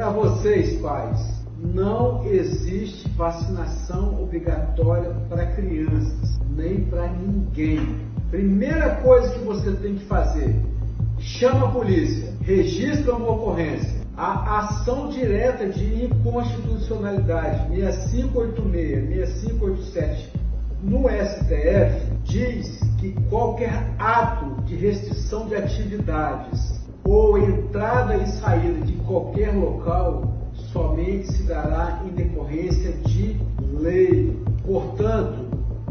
Para vocês, pais, não existe vacinação obrigatória para crianças, nem para ninguém. Primeira coisa que você tem que fazer, chama a polícia, registra uma ocorrência. A ação direta de inconstitucionalidade 6586, 6587 no STF diz que qualquer ato de restrição de atividades ou entrada e saída de qualquer local somente se dará em decorrência de lei. Portanto,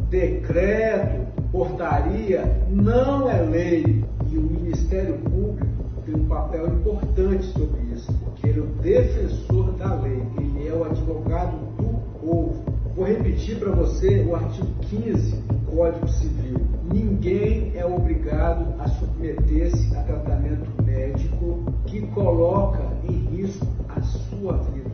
decreto, portaria não é lei, e o Ministério Público tem um papel importante sobre isso, porque ele é o defensor da lei, ele é o advogado do povo. Vou repetir para você o artigo 15 do Código Civil. Ninguém é obrigado a submeter-se a tratamento médico que coloca em risco a sua vida.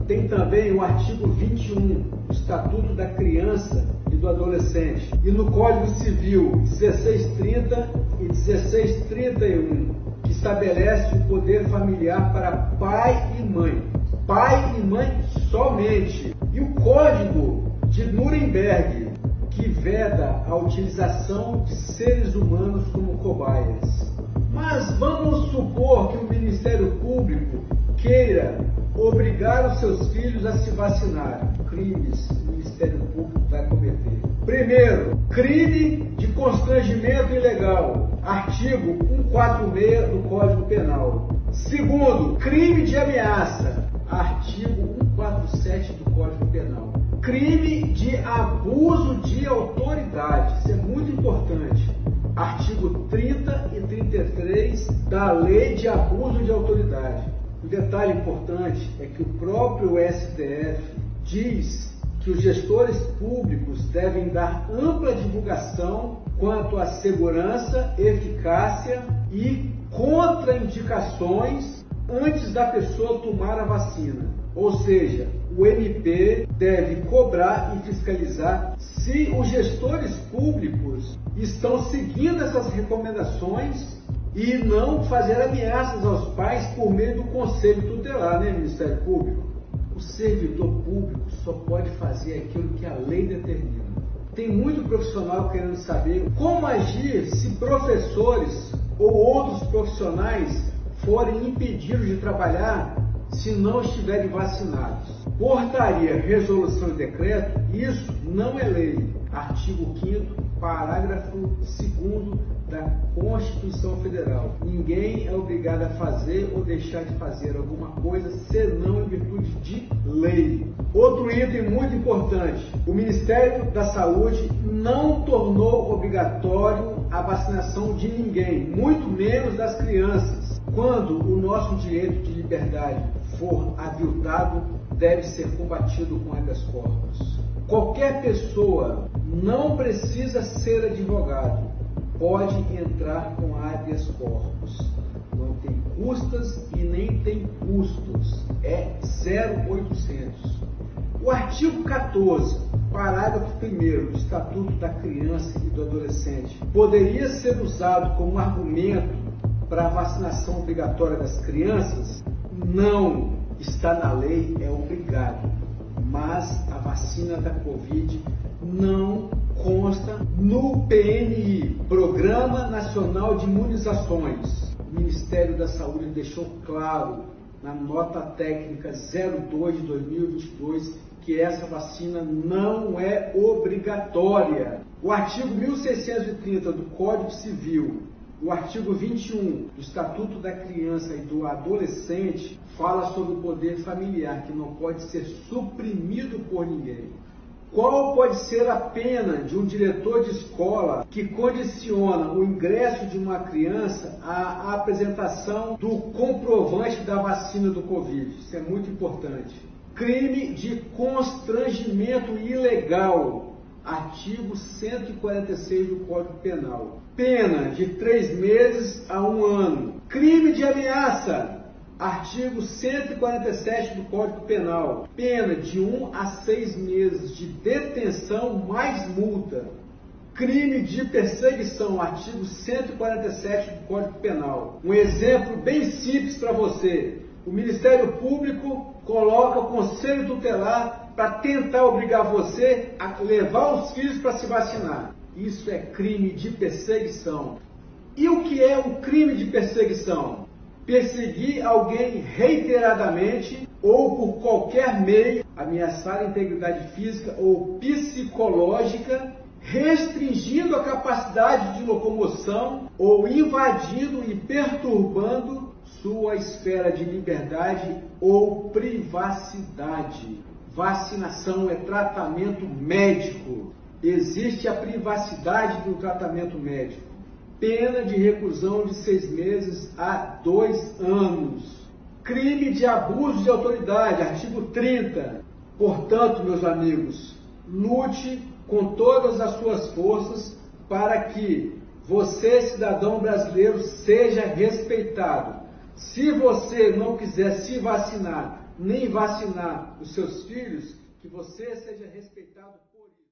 Tem também o artigo 21 do Estatuto da Criança e do Adolescente. E no Código Civil 1630 e 1631, que estabelece o poder familiar para pai e mãe. Pai e mãe somente. E o Código de Nuremberg, que veda a utilização de seres humanos como cobaias. Mas vamos supor que o Ministério Público queira obrigar os seus filhos a se vacinar. Crimes o Ministério Público vai cometer. Primeiro, crime de constrangimento ilegal, artigo 146 do Código Penal. Segundo, crime de ameaça, artigo 147 do Código Penal. Crime de abuso de autoridade, isso é muito importante. Artigo 30 e 33 da Lei de Abuso de Autoridade. Um detalhe importante é que o próprio STF diz que os gestores públicos devem dar ampla divulgação quanto à segurança, eficácia e contraindicações antes da pessoa tomar a vacina. Ou seja, o MP deve cobrar e fiscalizar se os gestores públicos estão seguindo essas recomendações e não fazer ameaças aos pais por meio do Conselho Tutelar, né, Ministério Público? O servidor público só pode fazer aquilo que a lei determina. Tem muito profissional querendo saber como agir se professores ou outros profissionais forem impedidos de trabalhar se não estiverem vacinados. Portaria, resolução e decreto, isso não é lei. Artigo 5º, parágrafo 2º da Constituição Federal. Ninguém é obrigado a fazer ou deixar de fazer alguma coisa senão em virtude de lei. Outro item muito importante, o Ministério da Saúde não tornou obrigatório a vacinação de ninguém, muito menos das crianças. Quando o nosso direito de liberdade for aviltado, deve ser combatido com habeas corpus. Qualquer pessoa não precisa ser advogado, pode entrar com habeas corpus. Não tem custas e nem tem custos, é 0800. O artigo 14, parágrafo 1º do Estatuto da Criança e do Adolescente poderia ser usado como argumento para a vacinação obrigatória das crianças? Não está na lei, é obrigado. Mas a vacina da Covid não consta no PNI, Programa Nacional de Imunizações. O Ministério da Saúde deixou claro na nota técnica 02 de 2022 que essa vacina não é obrigatória. O artigo 1630 do Código Civil, o artigo 21 do Estatuto da Criança e do Adolescente fala sobre o poder familiar, que não pode ser suprimido por ninguém. Qual pode ser a pena de um diretor de escola que condiciona o ingresso de uma criança à apresentação do comprovante da vacina do Covid? Isso é muito importante. Crime de constrangimento ilegal, artigo 146 do Código Penal. Pena de 3 meses a 1 ano. Crime de ameaça, artigo 147 do Código Penal. Pena de 1 a 6 meses de detenção mais multa. Crime de perseguição, artigo 147 do Código Penal. Um exemplo bem simples para você. o Ministério Público coloca o Conselho Tutelar para tentar obrigar você a levar os filhos para se vacinar. Isso é crime de perseguição. E o que é um crime de perseguição? Perseguir alguém reiteradamente ou por qualquer meio, ameaçar a integridade física ou psicológica, restringindo a capacidade de locomoção ou invadindo e perturbando sua esfera de liberdade ou privacidade. Vacinação é tratamento médico. Existe a privacidade do tratamento médico. Pena de reclusão de 6 meses a 2 anos. Crime de abuso de autoridade, artigo 30. Portanto, meus amigos, lute com todas as suas forças para que você, cidadão brasileiro, seja respeitado. Se você não quiser se vacinar, nem vacinar os seus filhos, que você seja respeitado por isso.